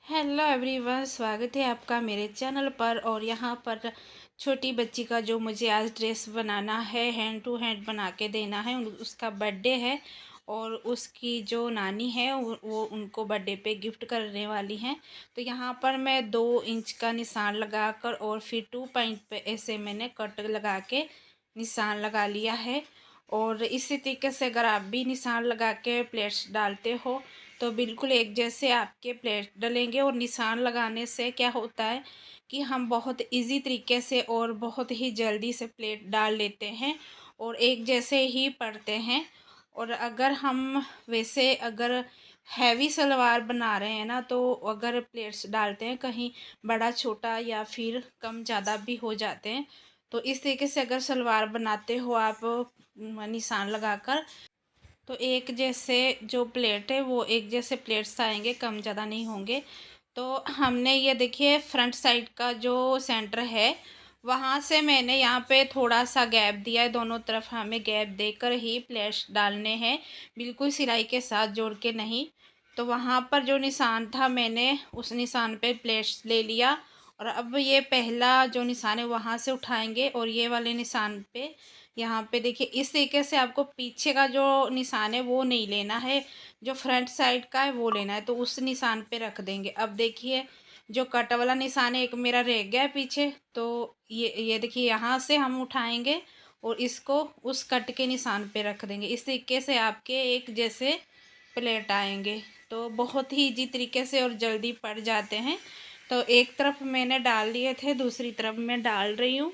Hello everyone, स्वागत है आपका मेरे चैनल पर। और यहाँ पर छोटी बच्ची का जो मुझे आज ड्रेस बनाना है, हैंड टू हैंड बना के देना है। उसका बर्थडे है और उसकी जो नानी है वो उनको बर्थडे पे गिफ्ट करने वाली हैं। तो यहाँ पर मैं 2 इंच का निशान लगाकर और फिर 2 पॉइंट पे ऐसे मैंने कट लगा के निशान लगा लिया है। और इसी तरीके से अगर आप भी निशान लगा के प्लेट्स डालते हो तो बिल्कुल एक जैसे आपके प्लेट डलेंगे। और निशान लगाने से क्या होता है कि हम बहुत इजी तरीके से और बहुत ही जल्दी से प्लेट डाल लेते हैं और एक जैसे ही पड़ते हैं। और अगर हम वैसे अगर हैवी सलवार बना रहे हैं ना, तो अगर प्लेट्स डालते हैं कहीं बड़ा छोटा या फिर कम ज़्यादा भी हो जाते हैं। तो इस तरीके से अगर सलवार बनाते हो आप निशान लगाकर, तो एक जैसे जो प्लेट है वो एक जैसे प्लेट्स आएंगे, कम ज़्यादा नहीं होंगे। तो हमने ये देखिए फ्रंट साइड का जो सेंटर है वहाँ से मैंने यहाँ पे थोड़ा सा गैप दिया है। दोनों तरफ हमें गैप देकर ही प्लेट्स डालने हैं, बिल्कुल सिलाई के साथ जोड़ के नहीं। तो वहाँ पर जो निशान था मैंने उस निशान पे प्लेट्स ले लिया। और अब ये पहला जो निशान है वहाँ से उठाएंगे और ये वाले निशान पे यहाँ पे देखिए इस तरीके से आपको पीछे का जो निशान है वो नहीं लेना है, जो फ्रंट साइड का है वो लेना है। तो उस निशान पे रख देंगे। अब देखिए जो कट वाला निशान है एक मेरा रह गया है पीछे, तो ये देखिए यहाँ से हम उठाएंगे और इसको उस कट के निशान पे रख देंगे। इस तरीके से आपके एक जैसे प्लेट आएंगे। तो बहुत ही इजी तरीके से और जल्दी पड़ जाते हैं। तो एक तरफ मैंने डाल लिए थे, दूसरी तरफ मैं डाल रही हूँ।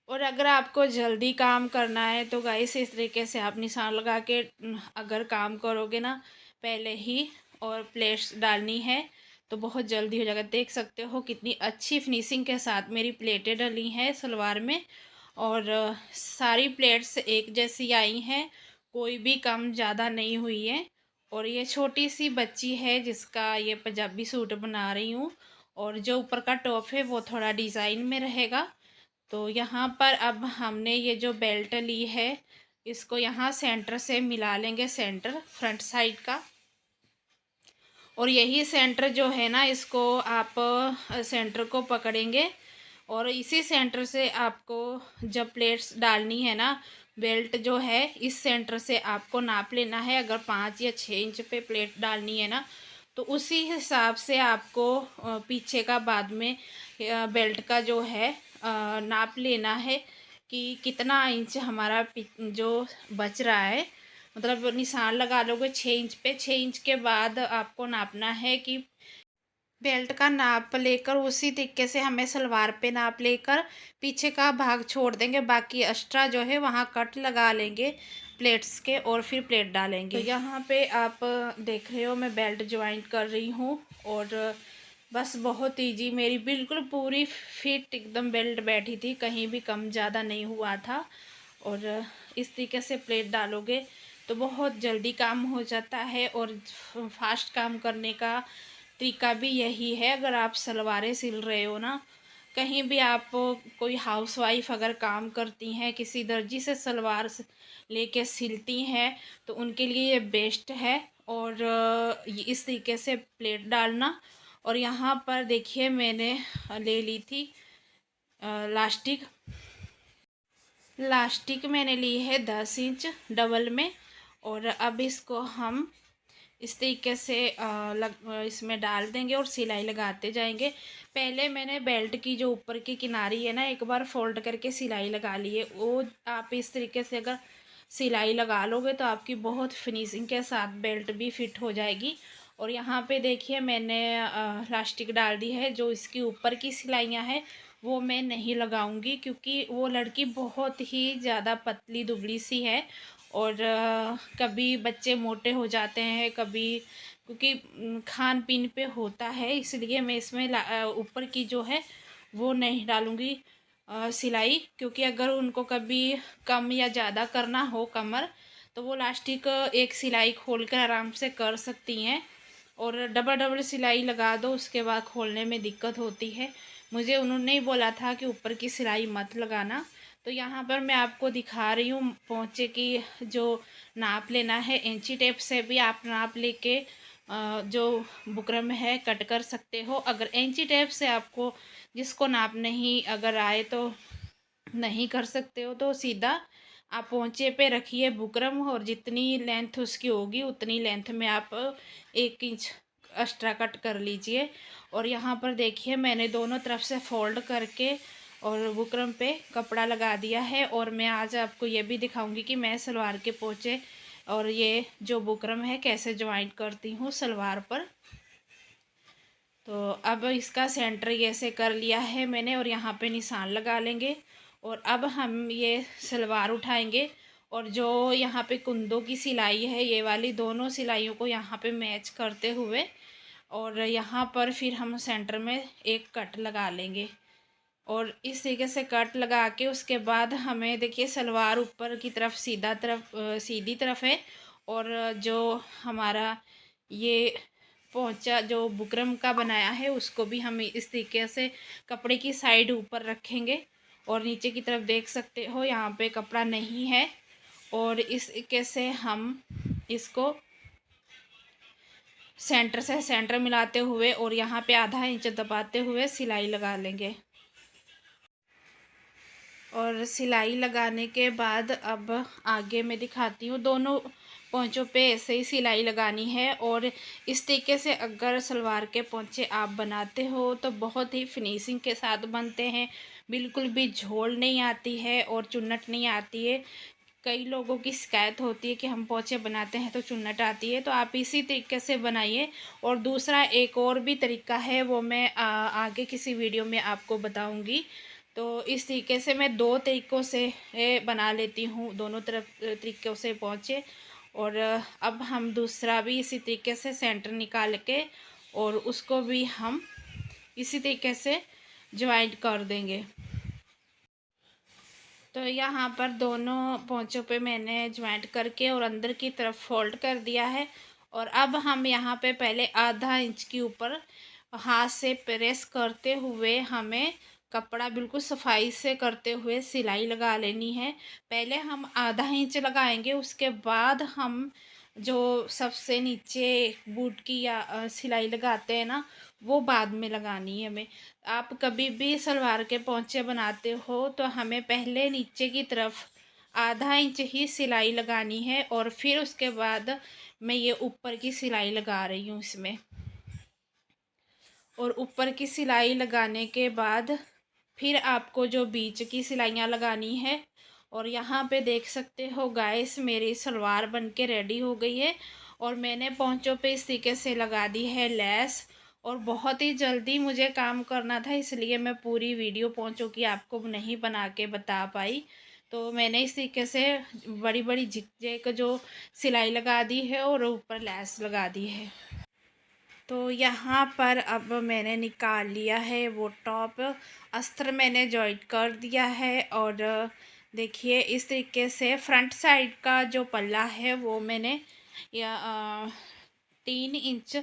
और अगर आपको जल्दी काम करना है तो गाइस इस तरीके से आप निशान लगा के अगर काम करोगे ना पहले ही और प्लेट्स डालनी है तो बहुत जल्दी हो जाएगा। देख सकते हो कितनी अच्छी फिनिशिंग के साथ मेरी प्लेटें डली हैं सलवार में। और सारी प्लेट्स एक जैसी आई हैं, कोई भी कम ज़्यादा नहीं हुई है। और ये छोटी सी बच्ची है जिसका ये पंजाबी सूट बना रही हूँ। और जो ऊपर का टॉप है वो थोड़ा डिज़ाइन में रहेगा। तो यहाँ पर अब हमने ये जो बेल्ट ली है इसको यहाँ सेंटर से मिला लेंगे, सेंटर फ्रंट साइड का। और यही सेंटर जो है ना इसको आप सेंटर को पकड़ेंगे और इसी सेंटर से आपको जब प्लेट्स डालनी है ना, बेल्ट जो है इस सेंटर से आपको नाप लेना है। अगर 5 या 6 इंच पे प्लेट डालनी है ना तो उसी हिसाब से आपको पीछे का बाद में बेल्ट का जो है नाप लेना है कि कितना इंच हमारा जो बच रहा है। मतलब निशान लगा लोगे 6 इंच पे, 6 इंच के बाद आपको नापना है कि बेल्ट का नाप लेकर उसी तरीके से हमें सलवार पे नाप लेकर पीछे का भाग छोड़ देंगे। बाकी एक्स्ट्रा जो है वहाँ कट लगा लेंगे प्लेट्स के और फिर प्लेट डालेंगे। तो यहाँ पे आप देख रहे हो मैं बेल्ट ज्वाइंट कर रही हूँ। और बस बहुत इजी, मेरी बिल्कुल पूरी फिट एकदम बेल्ट बैठी थी, कहीं भी कम ज़्यादा नहीं हुआ था। और इस तरीके से प्लेट डालोगे तो बहुत जल्दी काम हो जाता है। और फास्ट काम करने का तरीका भी यही है। अगर आप सलवारें सिल रहे हो ना, कहीं भी आप कोई हाउसवाइफ अगर काम करती हैं, किसी दर्जी से सलवार लेके सिलती हैं तो उनके लिए ये बेस्ट है। और इस तरीके से प्लेट डालना। और यहाँ पर देखिए मैंने ले ली थी लास्टिक। लास्टिक मैंने ली है 10 इंच डबल में। और अब इसको हम इस तरीके से इसमें डाल देंगे और सिलाई लगाते जाएंगे। पहले मैंने बेल्ट की जो ऊपर की किनारी है ना एक बार फोल्ड करके सिलाई लगा ली है। वो आप इस तरीके से अगर सिलाई लगा लोगे तो आपकी बहुत फिनिशिंग के साथ बेल्ट भी फिट हो जाएगी। और यहाँ पे देखिए मैंने लास्टिक डाल दी है। जो इसकी ऊपर की सिलाइयाँ हैं वो मैं नहीं लगाऊंगी क्योंकि वो लड़की बहुत ही ज़्यादा पतली दुबली सी है। और कभी बच्चे मोटे हो जाते हैं, कभी क्योंकि खान पीन पे होता है, इसलिए मैं इसमें ऊपर की जो है वो नहीं डालूँगी सिलाई। क्योंकि अगर उनको कभी कम या ज़्यादा करना हो कमर तो वो लास्टिक एक सिलाई खोल कर आराम से कर सकती हैं। और डबल डबल सिलाई लगा दो उसके बाद खोलने में दिक्कत होती है। मुझे उन्होंने ही बोला था कि ऊपर की सिलाई मत लगाना। तो यहाँ पर मैं आपको दिखा रही हूँ पोंचे की जो नाप लेना है। इंची टेप से भी आप नाप लेके जो बुकरम है कट कर सकते हो। अगर इंची टेप से आपको जिसको नाप नहीं अगर आए तो नहीं कर सकते हो, तो सीधा आप पोंचे पे रखिए बुकरम, और जितनी लेंथ उसकी होगी उतनी लेंथ में आप 1 इंच एक्स्ट्रा कट कर लीजिए। और यहाँ पर देखिए मैंने दोनों तरफ से फोल्ड करके और बुकरम पे कपड़ा लगा दिया है। और मैं आज आपको ये भी दिखाऊंगी कि मैं सलवार के पोंचे और ये जो बुकरम है कैसे ज्वाइंट करती हूँ सलवार पर। तो अब इसका सेंटर ये से कर लिया है मैंने, और यहाँ पे निशान लगा लेंगे। और अब हम ये सलवार उठाएंगे, और जो यहाँ पे कुंदों की सिलाई है ये वाली दोनों सिलाइयों को यहाँ पे मैच करते हुए, और यहाँ पर फिर हम सेंटर में एक कट लगा लेंगे। और इस तरीके से कट लगा के उसके बाद हमें देखिए सलवार ऊपर की तरफ सीधी तरफ है, और जो हमारा ये पोंचा जो बुकरम का बनाया है उसको भी हम इस तरीके से कपड़े की साइड ऊपर रखेंगे। और नीचे की तरफ देख सकते हो यहाँ पे कपड़ा नहीं है, और इस तरीके से हम इसको सेंटर से सेंटर मिलाते हुए और यहाँ पे आधा इंच दबाते हुए सिलाई लगा लेंगे। और सिलाई लगाने के बाद अब आगे मैं दिखाती हूँ, दोनों पोंचों पे ऐसे ही सिलाई लगानी है। और इस तरीके से अगर सलवार के पोंचे आप बनाते हो तो बहुत ही फिनिशिंग के साथ बनते हैं, बिल्कुल भी झोल नहीं आती है और चुन्नट नहीं आती है। कई लोगों की शिकायत होती है कि हम पोंचे बनाते हैं तो चुन्नट आती है, तो आप इसी तरीके से बनाइए। और दूसरा एक और भी तरीका है वो मैं आगे किसी वीडियो में आपको बताऊंगी। तो इस तरीके से मैं दो तरीक़ों से बना लेती हूँ, दोनों तरफ तरीक़ों से पोंचे। और अब हम दूसरा भी इसी तरीके से सेंटर निकाल के और उसको भी हम इसी तरीके से ज्वाइंट कर देंगे। तो यहाँ पर दोनों पोंचों पे मैंने ज्वाइंट करके और अंदर की तरफ फोल्ड कर दिया है। और अब हम यहाँ पे पहले आधा इंच के ऊपर हाथ से प्रेस करते हुए हमें कपड़ा बिल्कुल सफाई से करते हुए सिलाई लगा लेनी है। पहले हम आधा इंच लगाएंगे, उसके बाद हम जो सबसे नीचे बूट की या सिलाई लगाते हैं ना, वो बाद में लगानी है हमें। आप कभी भी सलवार के पोंचे बनाते हो तो हमें पहले नीचे की तरफ आधा इंच ही सिलाई लगानी है, और फिर उसके बाद मैं ये ऊपर की सिलाई लगा रही हूँ इसमें। और ऊपर की सिलाई लगाने के बाद फिर आपको जो बीच की सिलाइयाँ लगानी है। और यहाँ पे देख सकते हो गाइस मेरी सलवार बनके रेडी हो गई है, और मैंने पोंचों पे इस तरीके से लगा दी है लेस। और बहुत ही जल्दी मुझे काम करना था, इसलिए मैं पूरी वीडियो पोंचों की आपको नहीं बना के बता पाई। तो मैंने इस तरीके से बड़ी बड़ी झिकझैक जो सिलाई लगा दी है और ऊपर लेस लगा दी है। तो यहाँ पर अब मैंने निकाल लिया है वो टॉप, अस्तर मैंने जॉइंट कर दिया है। और देखिए इस तरीके से फ्रंट साइड का जो पल्ला है वो मैंने या 3 इंच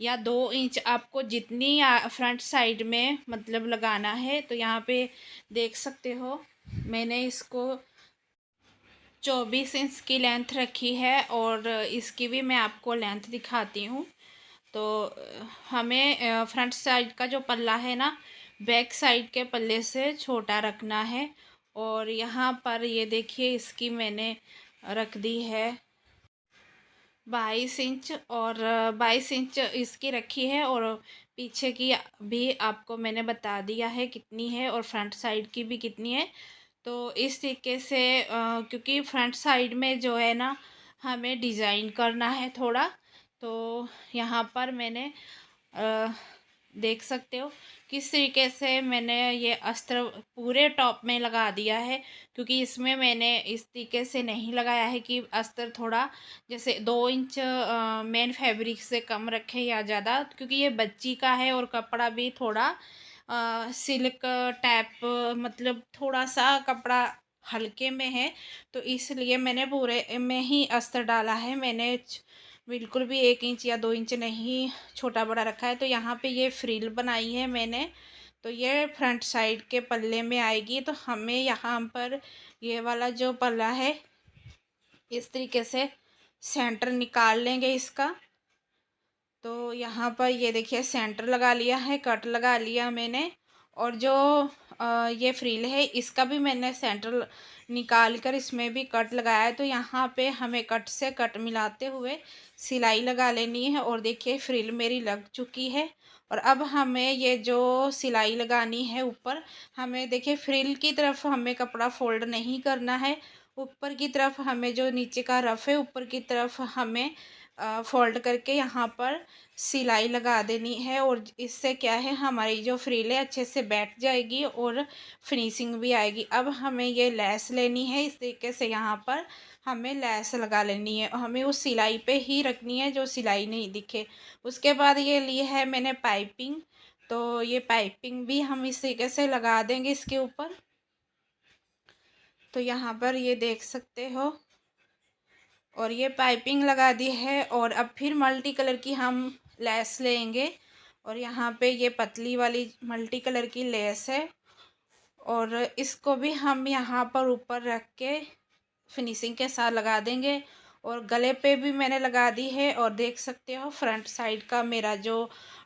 या 2 इंच आपको जितनी फ्रंट साइड में मतलब लगाना है। तो यहाँ पे देख सकते हो मैंने इसको 24 इंच की लेंथ रखी है, और इसकी भी मैं आपको लेंथ दिखाती हूँ। तो हमें फ्रंट साइड का जो पल्ला है ना, बैक साइड के पल्ले से छोटा रखना है। और यहाँ पर ये देखिए इसकी मैंने रख दी है 22 इंच, और 22 इंच इसकी रखी है। और पीछे की भी आपको मैंने बता दिया है कितनी है, और फ्रंट साइड की भी कितनी है। तो इस तरीके से क्योंकि फ्रंट साइड में जो है ना हमें डिज़ाइन करना है थोड़ा, तो यहाँ पर मैंने देख सकते हो किस तरीके से मैंने ये अस्त्र पूरे टॉप में लगा दिया है। क्योंकि इसमें मैंने इस तरीके से नहीं लगाया है कि अस्तर थोड़ा जैसे 2 इंच मेन फैब्रिक से कम रखें या ज़्यादा, क्योंकि ये बच्ची का है और कपड़ा भी थोड़ा सिल्क टाइप मतलब थोड़ा सा कपड़ा हल्के में है। तो इसलिए मैंने पूरे में ही अस्तर डाला है, मैंने बिल्कुल भी 1 इंच या 2 इंच नहीं छोटा बड़ा रखा है। तो यहाँ पे ये फ्रिल बनाई है मैंने, तो ये फ्रंट साइड के पल्ले में आएगी। तो हमें यहाँ पर ये वाला जो पल्ला है इस तरीके से सेंटर निकाल लेंगे इसका। तो यहाँ पर ये देखिए सेंटर लगा लिया है, कट लगा लिया मैंने। और जो ये फ्रिल है इसका भी मैंने सेंटर निकाल कर इसमें भी कट लगाया है। तो यहाँ पे हमें कट से कट मिलाते हुए सिलाई लगा लेनी है। और देखिए फ्रिल मेरी लग चुकी है। और अब हमें ये जो सिलाई लगानी है ऊपर, हमें देखिए फ्रिल की तरफ हमें कपड़ा फोल्ड नहीं करना है। ऊपर की तरफ हमें जो नीचे का रफ है ऊपर की तरफ हमें फोल्ड करके यहाँ पर सिलाई लगा देनी है। और इससे क्या है, हमारी जो फ्रिल है अच्छे से बैठ जाएगी और फिनिशिंग भी आएगी। अब हमें ये लेस लेनी है, इस तरीके से यहाँ पर हमें लेस लगा लेनी है। हमें उस सिलाई पे ही रखनी है जो सिलाई नहीं दिखे। उसके बाद ये ली है मैंने पाइपिंग, तो ये पाइपिंग भी हम इस तरीके से लगा देंगे इसके ऊपर। तो यहाँ पर ये देख सकते हो, और ये पाइपिंग लगा दी है। और अब फिर मल्टी कलर की हम लेस लेंगे, और यहाँ पे ये पतली वाली मल्टी कलर की लेस है। और इसको भी हम यहाँ पर ऊपर रख के फिनिशिंग के साथ लगा देंगे। और गले पे भी मैंने लगा दी है। और देख सकते हो फ्रंट साइड का मेरा जो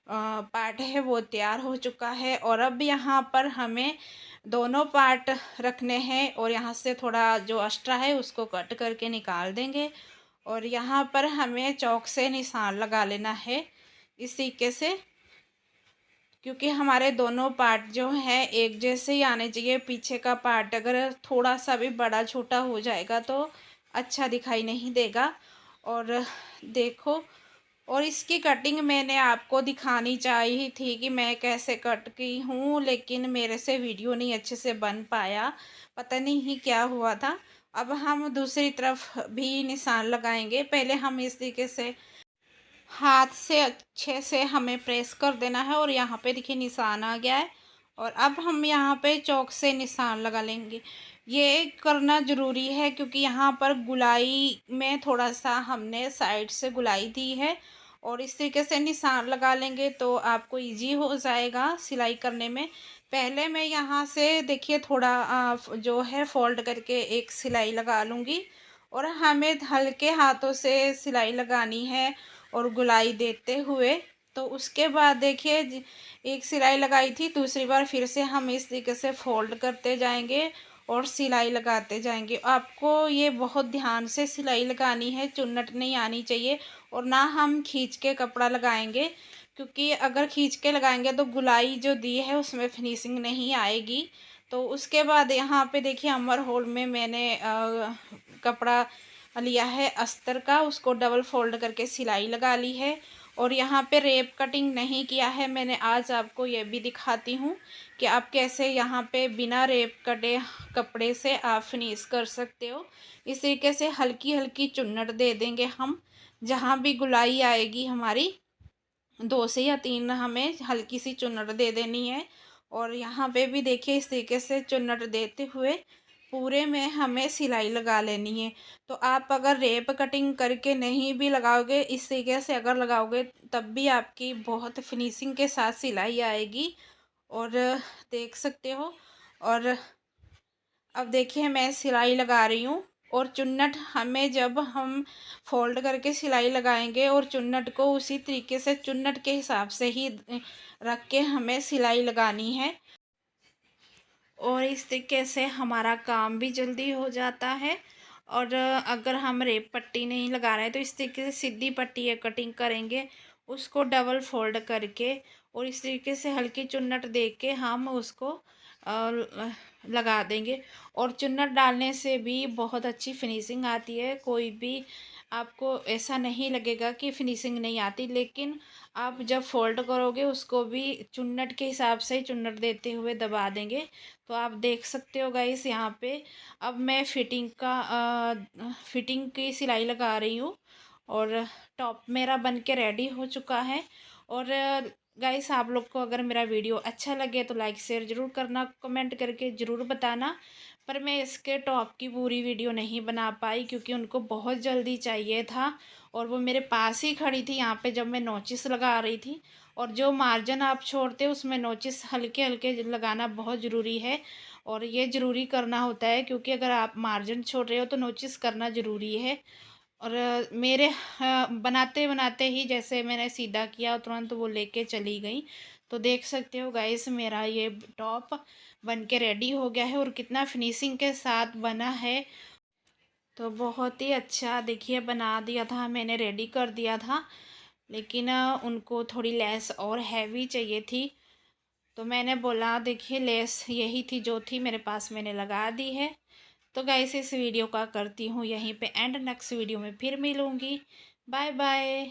पार्ट है वो तैयार हो चुका है। और अब यहाँ पर हमें दोनों पार्ट रखने हैं, और यहाँ से थोड़ा जो एक्स्ट्रा है उसको कट करके निकाल देंगे। और यहाँ पर हमें चौक से निशान लगा लेना है इस तरीके से, क्योंकि हमारे दोनों पार्ट जो हैं एक जैसे ही आने चाहिए। पीछे का पार्ट अगर थोड़ा सा भी बड़ा छोटा हो जाएगा तो अच्छा दिखाई नहीं देगा। और देखो, और इसकी कटिंग मैंने आपको दिखानी चाहिए थी कि मैं कैसे कट की हूँ, लेकिन मेरे से वीडियो नहीं अच्छे से बन पाया, पता नहीं क्या हुआ था। अब हम दूसरी तरफ भी निशान लगाएंगे। पहले हम इस तरीके से हाथ से अच्छे से हमें प्रेस कर देना है, और यहाँ पे देखिए निशान आ गया है। और अब हम यहाँ पे चौक से निशान लगा लेंगे। ये करना ज़रूरी है क्योंकि यहाँ पर गुलाई में थोड़ा सा हमने साइड से गुलाई दी है। और इस तरीके से निशान लगा लेंगे तो आपको इजी हो जाएगा सिलाई करने में। पहले मैं यहाँ से देखिए थोड़ा जो है फोल्ड करके एक सिलाई लगा लूँगी। और हमें हल्के हाथों से सिलाई लगानी है और गुलाई देते हुए। तो उसके बाद देखिए एक सिलाई लगाई थी, दूसरी बार फिर से हम इस तरीके से फोल्ड करते जाएंगे और सिलाई लगाते जाएंगे। आपको ये बहुत ध्यान से सिलाई लगानी है, चुन्नट नहीं आनी चाहिए। और ना हम खींच के कपड़ा लगाएंगे, क्योंकि अगर खींच के लगाएंगे तो गुलाई जो दी है उसमें फिनिशिंग नहीं आएगी। तो उसके बाद यहाँ पे देखिए अमर होल में मैंने कपड़ा लिया है अस्तर का, उसको डबल फोल्ड करके सिलाई लगा ली है। और यहाँ पे रेप कटिंग नहीं किया है मैंने, आज आपको ये भी दिखाती हूँ कि आप कैसे यहाँ पे बिना रेप कटे कपड़े से आप फिनिश कर सकते हो। इस तरीके से हल्की हल्की चुन्नट दे देंगे हम, जहाँ भी गुलाई आएगी हमारी 2 से या 3 हमें हल्की सी चुन्नट दे देनी है। और यहाँ पे भी देखिए इस तरीके से चुन्नट देते हुए पूरे में हमें सिलाई लगा लेनी है। तो आप अगर रेप कटिंग करके नहीं भी लगाओगे, इस तरीके से अगर लगाओगे तब भी आपकी बहुत फिनिशिंग के साथ सिलाई आएगी। और देख सकते हो। और अब देखिए मैं सिलाई लगा रही हूँ। और चुन्नट हमें जब हम फोल्ड करके सिलाई लगाएंगे और चुन्नट को उसी तरीके से चुन्नट के हिसाब से ही रख के हमें सिलाई लगानी है। और इस तरीके से हमारा काम भी जल्दी हो जाता है। और अगर हम रेप पट्टी नहीं लगा रहे हैं तो इस तरीके से सीधी पट्टी या कटिंग करेंगे, उसको डबल फोल्ड करके और इस तरीके से हल्की चुन्नट दे के हम उसको लगा देंगे। और चुन्नट डालने से भी बहुत अच्छी फिनिशिंग आती है। कोई भी आपको ऐसा नहीं लगेगा कि फिनिशिंग नहीं आती, लेकिन आप जब फोल्ड करोगे उसको भी चुन्नट के हिसाब से चुन्नट देते हुए दबा देंगे। तो आप देख सकते हो गाइस यहाँ पे अब मैं फिटिंग की सिलाई लगा रही हूँ। और टॉप मेरा बन के रेडी हो चुका है। और गाइस आप लोग को अगर मेरा वीडियो अच्छा लगे तो लाइक शेयर ज़रूर करना, कमेंट करके ज़रूर बताना। पर मैं इसके टॉप की पूरी वीडियो नहीं बना पाई क्योंकि उनको बहुत जल्दी चाहिए था, और वो मेरे पास ही खड़ी थी यहाँ पे जब मैं नोचिस लगा रही थी। और जो मार्जिन आप छोड़ते हो उसमें नोचिस हल्के हल्के लगाना बहुत ज़रूरी है। और ये ज़रूरी करना होता है क्योंकि अगर आप मार्जिन छोड़ रहे हो तो नोचिस करना ज़रूरी है। और मेरे बनाते बनाते ही जैसे मैंने सीधा किया तुरंत वो लेके चली गई। तो देख सकते हो गाइस मेरा ये टॉप बन के रेडी हो गया है और कितना फिनिशिंग के साथ बना है। तो बहुत ही अच्छा देखिए बना दिया था मैंने, रेडी कर दिया था। लेकिन उनको थोड़ी लेस और हैवी चाहिए थी। तो मैंने बोला देखिए लेस यही थी जो थी मेरे पास, मैंने लगा दी है। तो गाइस इस वीडियो का करती हूँ यहीं पे एंड, नेक्स्ट वीडियो में फिर मिलूँगी। Bye bye.